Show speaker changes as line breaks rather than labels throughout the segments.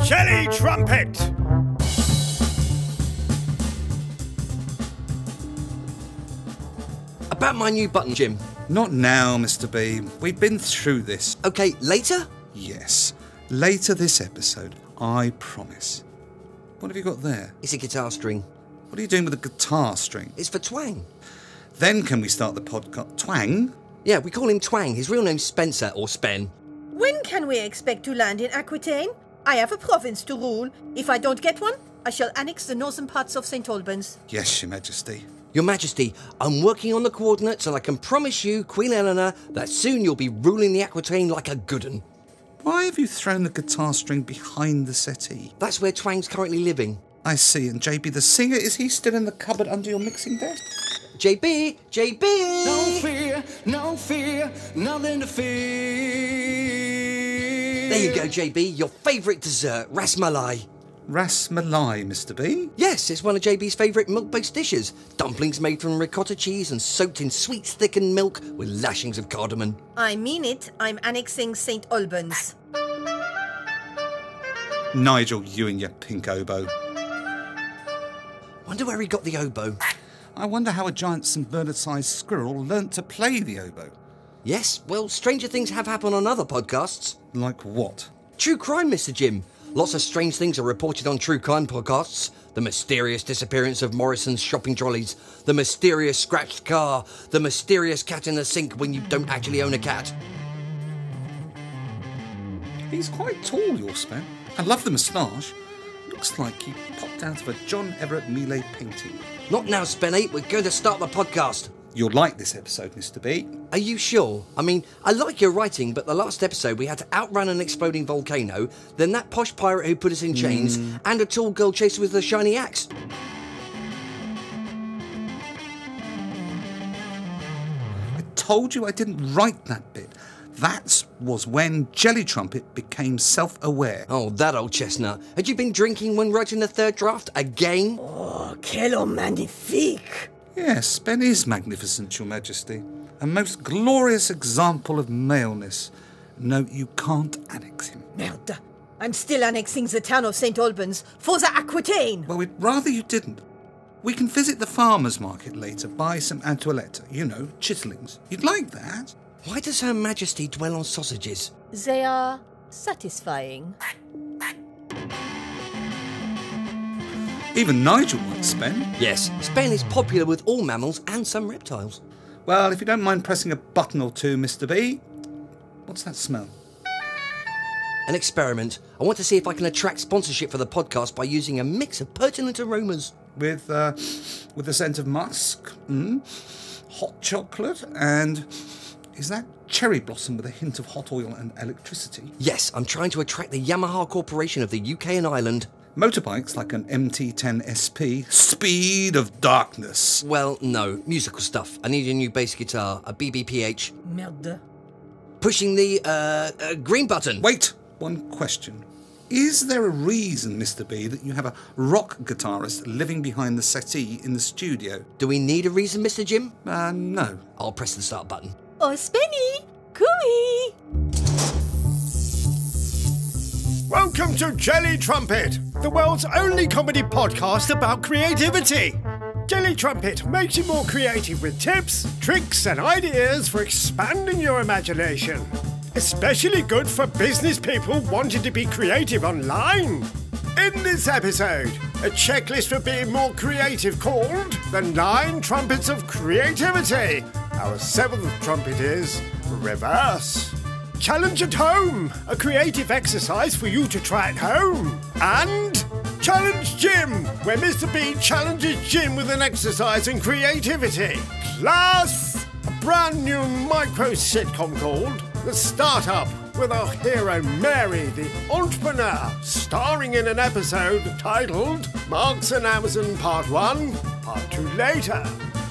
Jelly Trumpet!
About my new button, Jim.
Not now, Mr. B. We've been through this.
Okay, later?
Yes. Later this episode, I promise. What have you got there?
It's a guitar string.
What are you doing with a guitar string?
It's for Twang.
Then can we start the podcast? Twang?
Yeah, we call him Twang. His real name's Spencer, or Spen.
When can we expect to land in Aquitaine? I have a province to rule. If I don't get one, I shall annex the northern parts of St Albans.
Yes, Your Majesty.
Your Majesty, I'm working on the coordinates and I can promise you, Queen Eleanor, that soon you'll be ruling the Aquitaine like a good un.
Why have you thrown the guitar string behind the settee?
That's where Twang's currently living.
I see. And JB the singer, is he still in the cupboard under your mixing desk?
JB! JB!
No fear, nothing to fear.
There you go, JB, your favourite dessert, ras malai.
Ras malai, Mr. B?
Yes, it's one of JB's favourite milk-based dishes. Dumplings made from ricotta cheese and soaked in sweet thickened milk with lashings of cardamom.
I mean it. I'm annexing St Albans.
Nigel, you and your pink oboe.
Wonder where he got the oboe.
I wonder how a giant St Bernard-sized squirrel learnt to play the oboe.
Yes, well, stranger things have happened on other podcasts.
Like what?
True crime, Mr. Jim. Lots of strange things are reported on true crime podcasts. The mysterious disappearance of Morrison's shopping trolleys, the mysterious scratched car, the mysterious cat in the sink when you don't actually own a cat.
He's quite tall, your Spen. I love the moustache. Looks like he popped out of a John Everett Millais painting.
Not now, Spenny. We're going to start the podcast.
You'll like this episode, Mr. B.
Are you sure? I mean, I like your writing, but the last episode we had to outrun an exploding volcano, then that posh pirate who put us in chains, and a tall girl chased with a shiny axe.
I told you I didn't write that bit. That was when Jelly Trumpet became self-aware.
Oh, that old chestnut. Had you been drinking when writing the third draft again?
Oh, quel homme magnifique!
Yes, Ben is magnificent, Your Majesty. A most glorious example of maleness. No, you can't annex him.
Merde. I'm still annexing the town of St Albans for the Aquitaine.
Well, we'd rather you didn't. We can visit the farmer's market later, buy some antoilette, chiselings. You'd like that?
Why does Her Majesty dwell on sausages?
They are satisfying.
Even Nigel likes Spen.
Yes, Spen is popular with all mammals and some reptiles.
Well, if you don't mind pressing a button or two, Mr. B. What's that smell?
An experiment. I want to see if I can attract sponsorship for the podcast by using a mix of pertinent aromas.
With the scent of musk, hot chocolate, and is that cherry blossom with a hint of hot oil and electricity?
Yes, I'm trying to attract the Yamaha Corporation of the UK and Ireland.
Motorbikes like an MT-10 SP, speed of darkness.
Well, no, musical stuff. I need a new bass guitar, a BBPH.
Merde.
Pushing the green button.
Wait, one question. Is there a reason, Mr. B, that you have a rock guitarist living behind the settee in the studio?
Do we need a reason, Mr. Jim?
No.
I'll press the start button.
Oh, Spenny! Cooey!
Welcome to Jelly Trumpet, the world's only comedy podcast about creativity. Jelly Trumpet makes you more creative with tips, tricks and ideas for expanding your imagination. Especially good for business people wanting to be creative online. In this episode, a checklist for being more creative called The 9 Trumpets of Creativity. Our 7th trumpet is Reverse. Challenge at Home, a creative exercise for you to try at home. And Challenge Jim, where Mr. B challenges Jim with an exercise in creativity. Plus, a brand new micro sitcom called The Startup, with our hero Mary, the entrepreneur, starring in an episode titled Marks and Amazon Part 1, Part 2 later.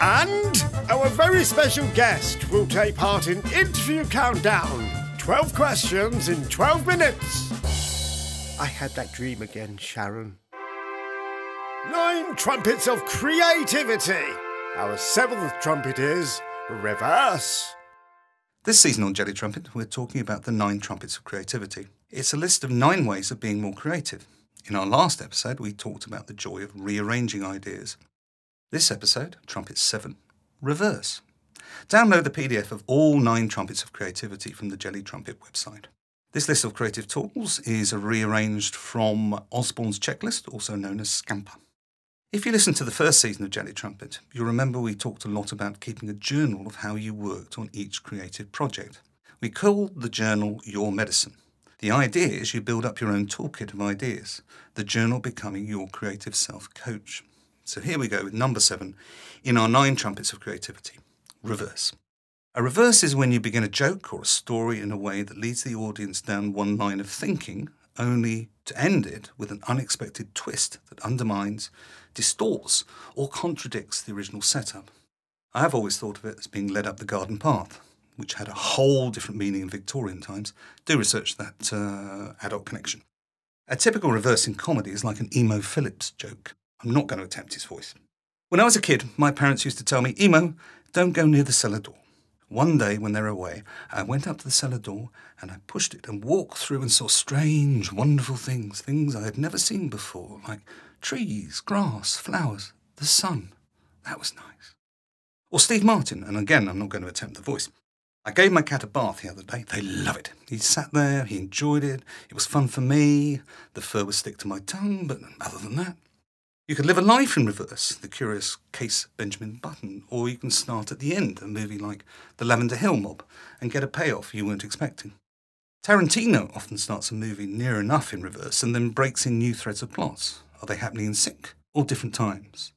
And our very special guest will take part in Interview Countdown. 12 questions in 12 minutes. I had that dream again, Sharon. 9 Trumpets of Creativity. Our 7th trumpet is Reverse.
This season on Jelly Trumpet, we're talking about the 9 Trumpets of Creativity. It's a list of 9 ways of being more creative. In our last episode, we talked about the joy of rearranging ideas. This episode, Trumpet 7, Reverse. Download the PDF of all 9 trumpets of creativity from the Jelly Trumpet website. This list of creative tools is rearranged from Osborne's checklist, also known as Scamper. If you listen to the first season of Jelly Trumpet, you'll remember we talked a lot about keeping a journal of how you worked on each creative project. We called the journal Your Medicine. The idea is you build up your own toolkit of ideas, the journal becoming your creative self-coach. So here we go with number 7 in our 9 trumpets of creativity. Reverse. A reverse is when you begin a joke or a story in a way that leads the audience down one line of thinking, only to end it with an unexpected twist that undermines, distorts, or contradicts the original setup. I have always thought of it as being led up the garden path, which had a whole different meaning in Victorian times. Do research that adult connection. A typical reverse in comedy is like an Emo Phillips joke. I'm not going to attempt his voice. When I was a kid, my parents used to tell me, Emo, don't go near the cellar door. One day when they were away, I went up to the cellar door and I pushed it and walked through and saw strange, wonderful things I had never seen before, like trees, grass, flowers, the sun. That was nice. Or Steve Martin, and again, I'm not going to attempt the voice. I gave my cat a bath the other day. They love it. He sat there, he enjoyed it. It was fun for me. The fur would stick to my tongue, but other than that. You could live a life in reverse, The Curious Case Benjamin Button, or you can start at the end, a movie like The Lavender Hill Mob, and get a payoff you weren't expecting. Tarantino often starts a movie near enough in reverse and then breaks in new threads of plots. Are they happening in sync or different times?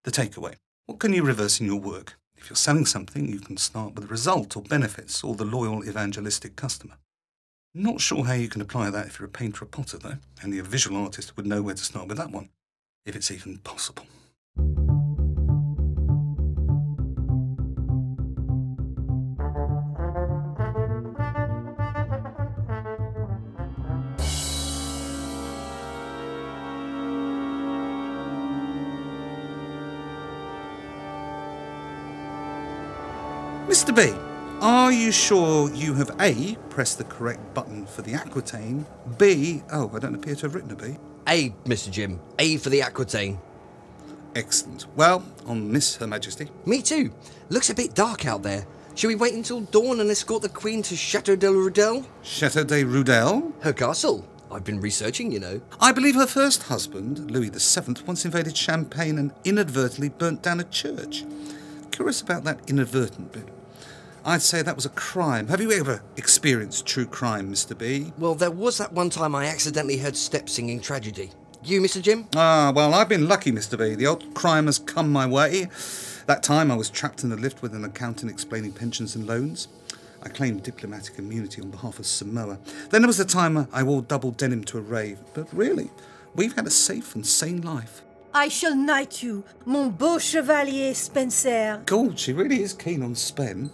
The takeaway. What can you reverse in your work? If you're selling something, you can start with the result or benefits or the loyal evangelistic customer. Not sure how you can apply that if you're a painter or potter, though, and a visual artist would know where to start with that one, if it's even possible. Mr. B, are you sure you have A, pressed the correct button for the Aquitaine, B, I don't appear to have written a B.
A, Mr. Jim. A for the Aquitaine.
Excellent. Well, on Miss Her Majesty.
Me too. Looks a bit dark out there. Shall we wait until dawn and escort the Queen to Chateau de Rudel?
Chateau de Rudel?
Her castle. I've been researching, you know.
I believe her first husband, Louis VII, once invaded Champagne and inadvertently burnt down a church. Curious about that inadvertent bit. I'd say that was a crime. Have you ever experienced true crime, Mr. B?
Well, there was that one time I accidentally heard steps singing tragedy. You, Mr. Jim?
Well, I've been lucky, Mr. B. The odd crime has come my way. That time I was trapped in the lift with an accountant explaining pensions and loans. I claimed diplomatic immunity on behalf of Samoa. Then there was the time I wore double denim to a rave. But really, we've had a safe and sane life.
I shall knight you, mon beau chevalier Spencer.
God, she really is keen on Spen.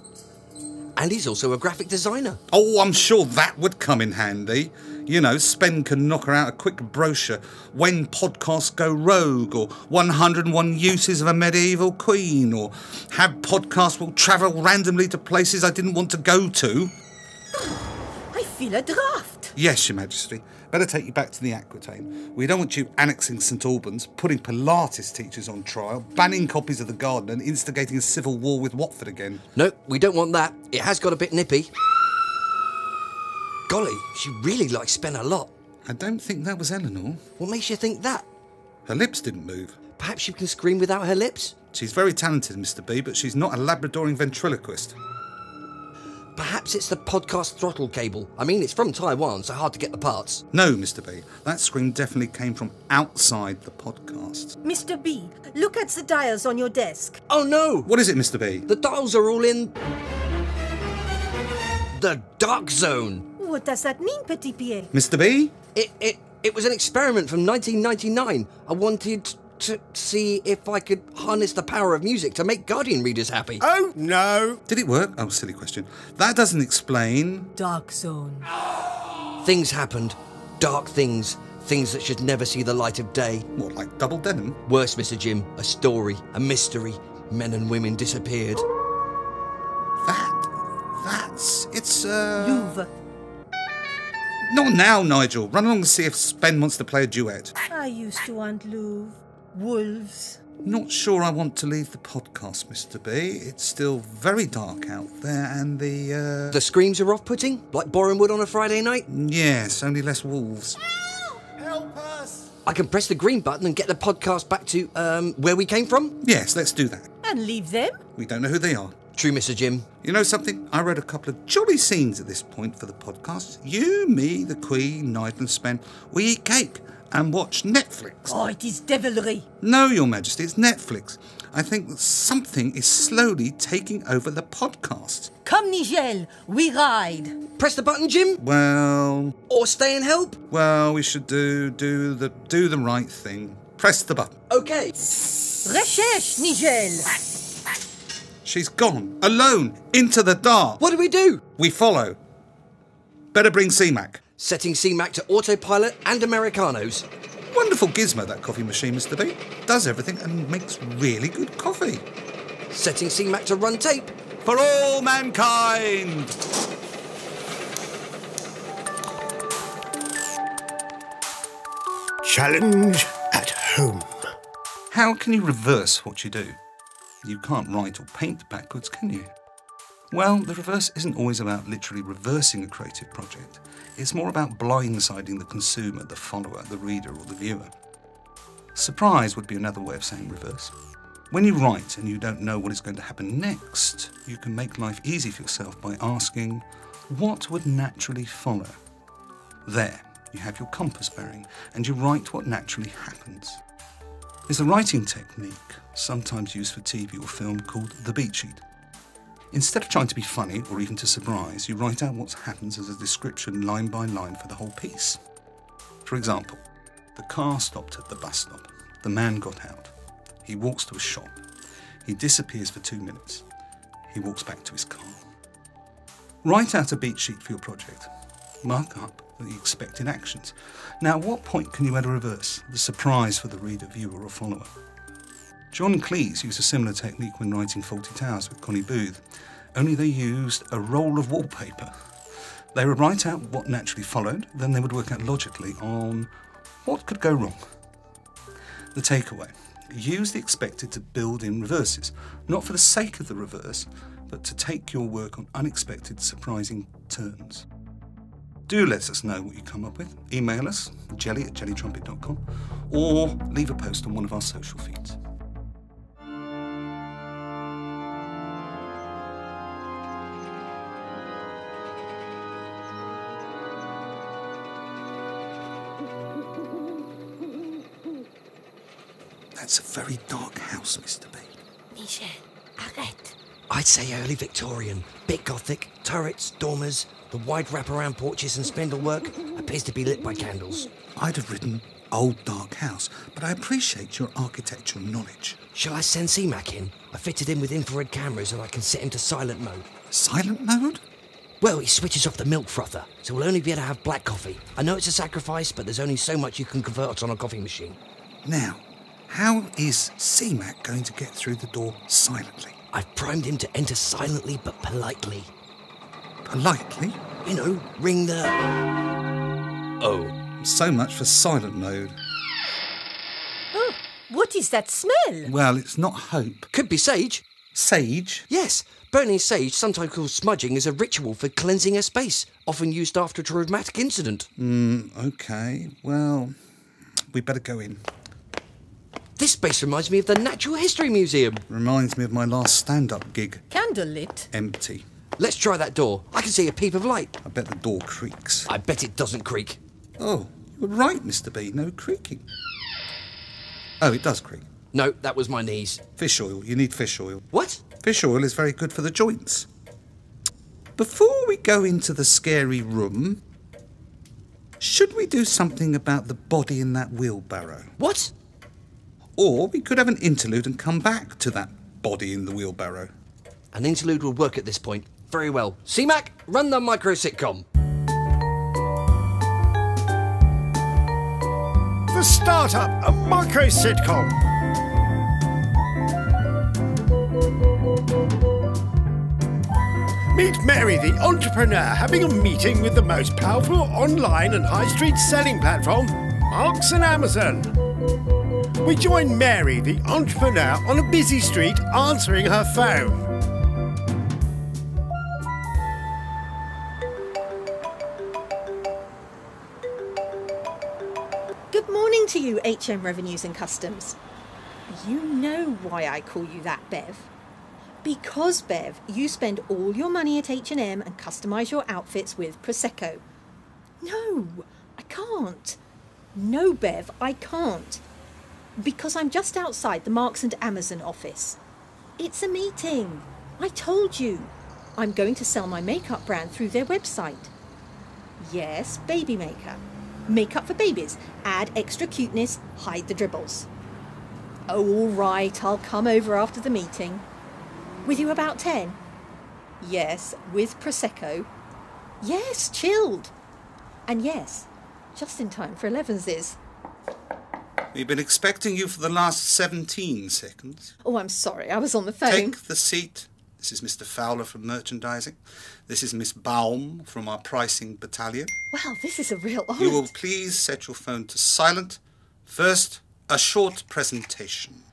And he's also a graphic designer.
Oh, I'm sure that would come in handy. You know, Spen can knock her out a quick brochure, When Podcasts Go Rogue, or 101 Uses of a Medieval Queen, or Have Podcasts Will Travel Randomly to Places I Didn't Want to Go to.
I feel a draft.
Yes, Your Majesty. Better take you back to the Aquitaine. We don't want you annexing St Albans, putting Pilates teachers on trial, banning copies of The Garden and instigating a civil war with Watford again.
No, we don't want that. It has got a bit nippy. Golly, she really likes Spen a lot.
I don't think that was Eleanor.
What makes you think that?
Her lips didn't move.
Perhaps she can scream without her lips?
She's very talented, Mr. B, but she's not a Labradoring ventriloquist.
Perhaps it's the podcast throttle cable. I mean, it's from Taiwan, so hard to get the parts.
No, Mr. B. That scream definitely came from outside the podcast.
Mr. B, look at the dials on your desk.
Oh no!
What is it, Mr. B?
The dials are all in the dark zone.
What does that mean, Petit Pierre?
Mr. B?
It was an experiment from 1999. I wanted to see if I could harness the power of music to make Guardian readers happy.
Oh, no.
Did it work? Oh, silly question. That doesn't explain...
Dark zone.
Things happened. Dark things. Things that should never see the light of day.
What, like double denim?
Worse, Mr. Jim. A story. A mystery. Men and women disappeared.
It's,
Louvre.
Not now, Nigel. Run along and see if Spen wants to play a duet.
I used to want Louvre. Wolves.
Not sure I want to leave the podcast, Mr. B. It's still very dark out there and the
The screams are off-putting? Like boring wood on a Friday night?
Yes, only less wolves.
Help us!
I can press the green button and get the podcast back to, where we came from?
Yes, let's do that.
And leave them?
We don't know who they are.
True, Mr. Jim.
You know something? I wrote a couple of jolly scenes at this point for the podcast. You, me, the Queen, Nigel and Spen, we eat cake and watch Netflix.
Oh, it is devilry.
No, Your Majesty, it's Netflix. I think that something is slowly taking over the podcast.
Come, Nigel, we ride.
Press the button, Jim?
Well,
Or stay and help?
we should do the right thing. Press the button.
Okay.
Recherche, Nigel.
She's gone, alone, into the dark.
What do we do?
We follow. Better bring cMac.
Setting cMac to autopilot and Americanos.
Wonderful gizmo, that coffee machine, Mr. B. Does everything and makes really good coffee.
Setting cMac to run tape.
For all mankind!
Challenge at home.
How can you reverse what you do? You can't write or paint backwards, can you? Well, the reverse isn't always about literally reversing a creative project. It's more about blindsiding the consumer, the follower, the reader or the viewer. Surprise would be another way of saying reverse. When you write and you don't know what is going to happen next, you can make life easy for yourself by asking, what would naturally follow? There, you have your compass bearing and you write what naturally happens. There's a writing technique, sometimes used for TV or film, called the beat sheet. Instead of trying to be funny or even to surprise, you write out what happens as a description line by line for the whole piece. For example, the car stopped at the bus stop. The man got out. He walks to a shop. He disappears for 2 minutes. He walks back to his car. Write out a beat sheet for your project. Mark up the expected actions. Now, at what point can you add a reverse, the surprise for the reader, viewer or follower? John Cleese used a similar technique when writing Fawlty Towers with Connie Booth, only they used a roll of wallpaper. They would write out what naturally followed, then they would work out logically on what could go wrong. The takeaway: use the expected to build in reverses, not for the sake of the reverse, but to take your work on unexpected, surprising turns. Do let us know what you come up with. Email us, jelly@jellytrumpet.com, or leave a post on one of our social feeds. That's a very dark house, Mr. B.
Nigel, arrête.
I'd say early Victorian. Bit Gothic, turrets, dormers, the wide wraparound porches and spindlework appears to be lit by candles.
I'd have written old dark house, but I appreciate your architectural knowledge.
Shall I send cMac in? I fitted him with infrared cameras and I can set him to silent mode.
Silent mode?
Well, he switches off the milk frother, so we'll only be able to have black coffee. I know it's a sacrifice, but there's only so much you can convert on a coffee machine.
Now, how is cMac going to get through the door silently?
I've primed him to enter silently but politely.
Politely?
You know, ring the... Oh.
So much for silent mode.
Oh, what is that smell?
Well, it's not hope.
Could be sage.
Sage?
Yes, burning sage, sometimes called smudging, is a ritual for cleansing a space, often used after a traumatic incident.
Okay. Well, we better go in.
This space reminds me of the Natural History Museum.
Reminds me of my last stand-up gig.
Candlelit.
Empty.
Let's try that door. I can see a peep of light.
I bet the door creaks.
I bet it doesn't creak.
Oh, you were right, Mr. B. No creaking. Oh, it does creak.
No, that was my knees.
Fish oil. You need fish oil.
What?
Fish oil is very good for the joints. Before we go into the scary room, should we do something about the body in that wheelbarrow?
What?
Or we could have an interlude and come back to that body in the wheelbarrow.
An interlude will work at this point. Very well. cMac, run the micro sitcom.
The Startup, a micro sitcom. Meet Mary, the entrepreneur, having a meeting with the most powerful online and high street selling platform, Marks and Amazon. We join Mary, the entrepreneur, on a busy street answering her phone.
Good morning to you, HM Revenues and Customs. You know why I call you that, Bev. Because, Bev, you spend all your money at H&M and customise your outfits with Prosecco. No, I can't. No, Bev, I can't. Because I'm just outside the Marks and Amazon office. It's a meeting. I told you. I'm going to sell my makeup brand through their website. Yes, Baby Maker. Makeup for babies. Add extra cuteness, hide the dribbles. Oh, all right, I'll come over after the meeting. With you about 10? Yes, with Prosecco. Yes, chilled. And yes, just in time for 11's.
We've been expecting you for the last 17 seconds.
Oh, I'm sorry, I was on the phone.
Take the seat. This is Mr. Fowler from merchandising. This is Miss Baum from our pricing battalion.
Well, this is a real honour.
You will please set your phone to silent. First, a short presentation.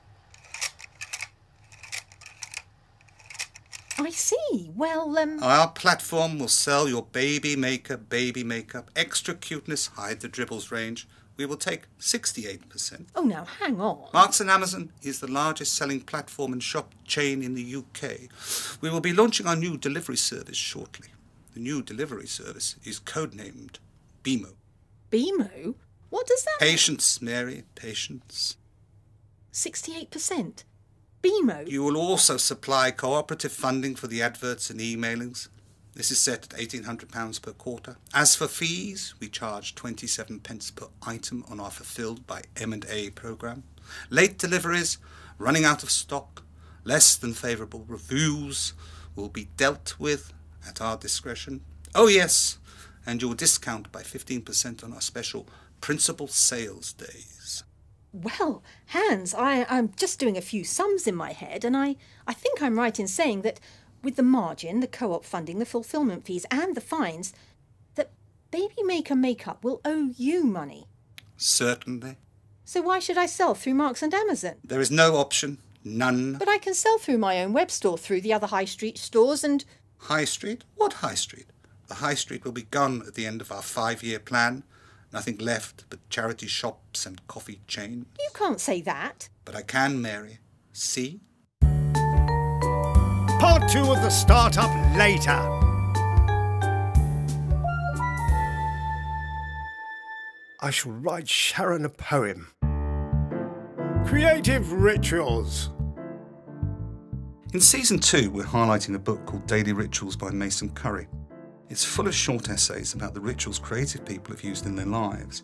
I see. Well,
Our platform will sell your baby makeup, extra cuteness, hide the dribbles range. We will take 68%.
Oh, now, hang on.
Marks and Amazon is the largest selling platform and shop chain in the UK. We will be launching our new delivery service shortly. The new delivery service is codenamed BMO.
BMO? What does that...
Patience, Mary, patience.
68%? BMO?
You will also supply cooperative funding for the adverts and emailings. This is set at £1,800 per quarter. As for fees, we charge 27 pence per item on our Fulfilled by M&A programme. Late deliveries, running out of stock, less than favourable reviews will be dealt with at our discretion. Oh yes, and you'll discount by 15% on our special principal sales days.
Well, Hans, I'm just doing a few sums in my head, and I think I'm right in saying that with the margin, the co-op funding, the fulfilment fees and the fines, that Baby Maker Makeup will owe you money.
Certainly.
So why should I sell through Marks and Amazon?
There is no option, none.
But I can sell through my own web store, through the other high street stores and...
High street? What high street? The high street will be gone at the end of our 5-year plan. Nothing left but charity shops and coffee chains.
You can't say that.
But I can, Mary. See?
Part 2 of the startup later. I shall write Sharon a poem. Creative rituals.
In Season 2, we're highlighting a book called Daily Rituals by Mason Curry. It's full of short essays about the rituals creative people have used in their lives.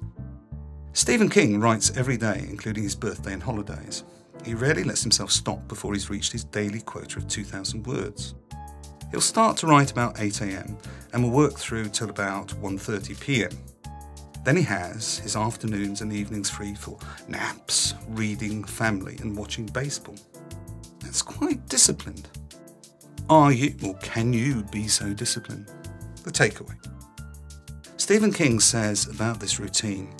Stephen King writes every day, including his birthday and holidays. He rarely lets himself stop before he's reached his daily quota of 2,000 words. He'll start to write about 8 a.m. and will work through till about 1:30 p.m. Then he has his afternoons and evenings free for naps, reading, family and watching baseball. That's quite disciplined. Are you, or can you be so disciplined? The takeaway. Stephen King says about this routine,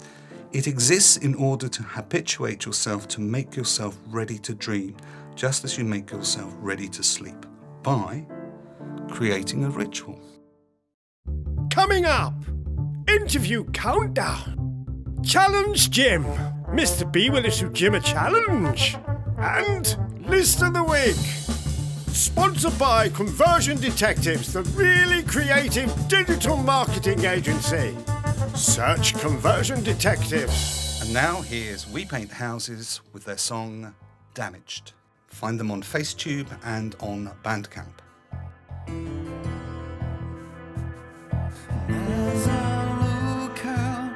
it exists in order to habituate yourself to make yourself ready to dream, just as you make yourself ready to sleep, by creating a ritual.
Coming up, interview countdown. Challenge Jim. Mr. B will issue Jim a challenge. And list of the week. Sponsored by Conversion Detectives, the really creative digital marketing agency. Search Conversion Detectives.
And now here's We Paint Houses with their song Damaged. Find them on Facetube and on Bandcamp.
As I look out,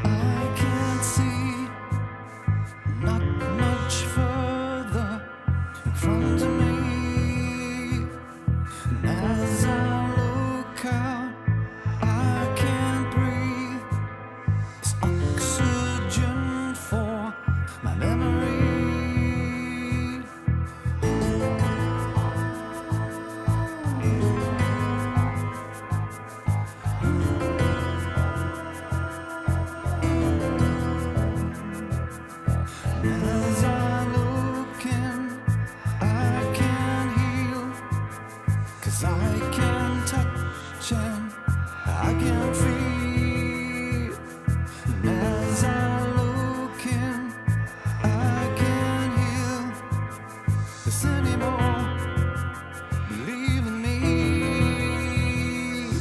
I can't see not much further in front of me. And as I look out, I can't breathe. It's oxygen for my memory. 'cause I can touch and I can feel. And as I look in, I can't heal this anymore. Believe in me,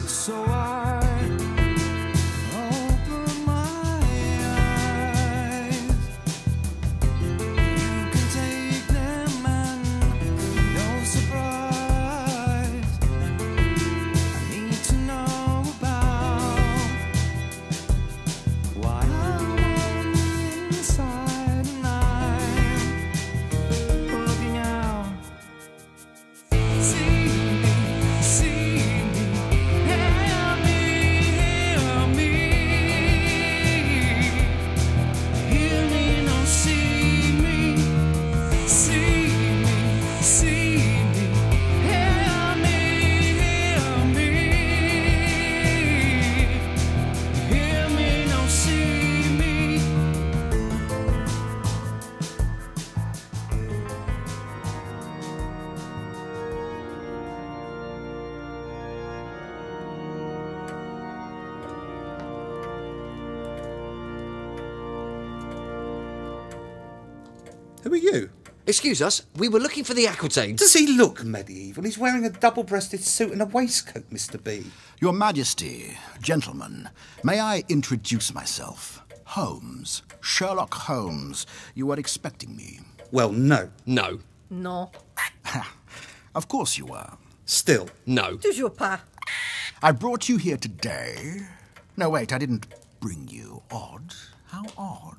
so I open my eyes. You can take them and no surprise. I need to know about why I'm on the inside and I'm looking out. See me, hear me, hear me, no see me, hear me, hear me, no see me.
Who are you?
Excuse us, we were looking for the Aquitaine.
Does he look medieval? He's wearing a double-breasted suit and a waistcoat, Mr. B.
Your Majesty, gentlemen, may I introduce myself? Holmes, Sherlock Holmes. You were expecting me.
Well, no.
No.
Non.
Of course you were.
Still.
No.
Toujours pas.
I brought you here today. No, wait, I didn't bring you. Odd. How odd.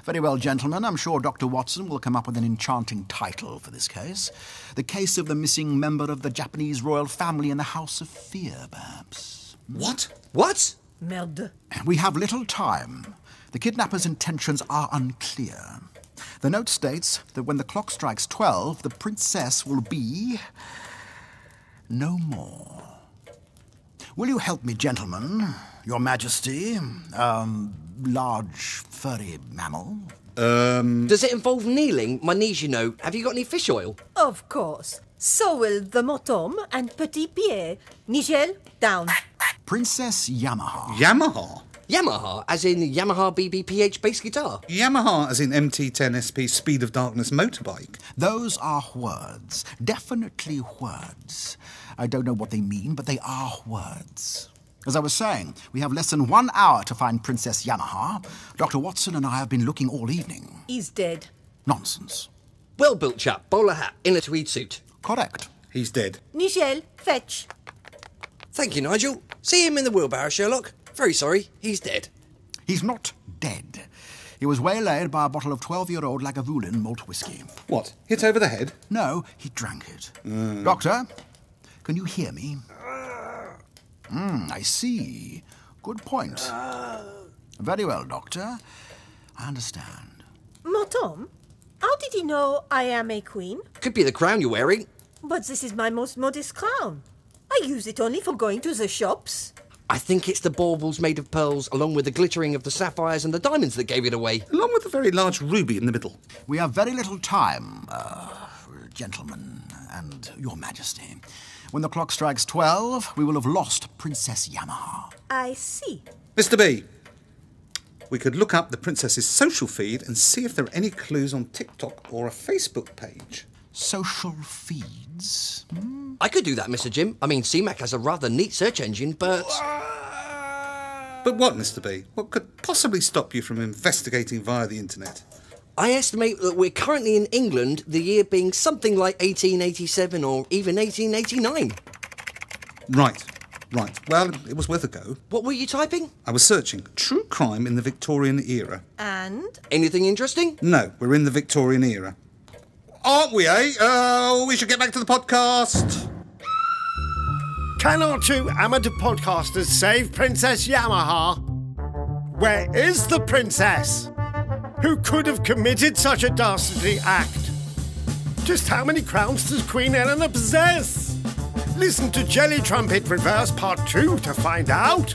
Very well, gentlemen, I'm sure Dr. Watson will come up with an enchanting title for this case. The case of the missing member of the Japanese royal family in the House of Fear, perhaps.
What?
What?
Merde.
We have little time. The kidnapper's intentions are unclear. The note states that when the clock strikes 12, the princess will be no more. Will you help me, gentlemen? Your Majesty, large furry mammal?
Does it involve kneeling? My knees, you know. Have you got any fish oil?
Of course. So will the Motom and Petit Pierre. Nigel, down.
Princess Yamaha.
Yamaha?
Yamaha, as in Yamaha BBPH bass guitar.
Yamaha as in MT10SP Speed of Darkness motorbike.
Those are words. Definitely words. I don't know what they mean, but they are words. As I was saying, we have less than 1 hour to find Princess Yamaha. Dr. Watson and I have been looking all evening.
He's dead.
Nonsense.
Well-built chap, bowler hat, in a tweed suit.
Correct.
He's dead.
Nigel, fetch.
Thank you, Nigel. See him in the wheelbarrow, Sherlock. Very sorry, he's dead.
He's not dead. He was waylaid by a bottle of 12-year-old Lagavulin malt whiskey.
What? Hit over the head?
No, he drank it. Doctor, can you hear me? I see. Good point. Very well, Doctor. I understand.
Motom, how did you know I am a queen?
Could be the crown you're wearing.
But this is my most modest crown. I use it only for going to the shops.
I think it's the baubles made of pearls, along with the glittering of the sapphires and the diamonds that gave it away.
Along with a very large ruby in the middle.
We have very little time, gentlemen and Your Majesty. When the clock strikes 12, we will have lost Princess Yamaha.
I see.
Mr. B, we could look up the princess's social feed and see if there are any clues on TikTok or a Facebook page.
Social feeds?
I could do that, Mr. Jim. I mean, cMac has a rather neat search engine, but...
But what, Mr. B? What could possibly stop you from investigating via the internet?
I estimate that we're currently in England, the year being something like 1887 or even 1889.
Right. Well, it was worth a go.
What were you typing?
I was searching true crime in the Victorian era.
And?
Anything interesting?
No, we're in the Victorian era. Aren't we, eh? We should get back to the podcast.
Can our two amateur podcasters save Princess Yamaha? Where is the princess? Who could have committed such a dastardly act? Just how many crowns does Queen Eleanor possess? Listen to Jelly Trumpet Reverse Part 2 to find out.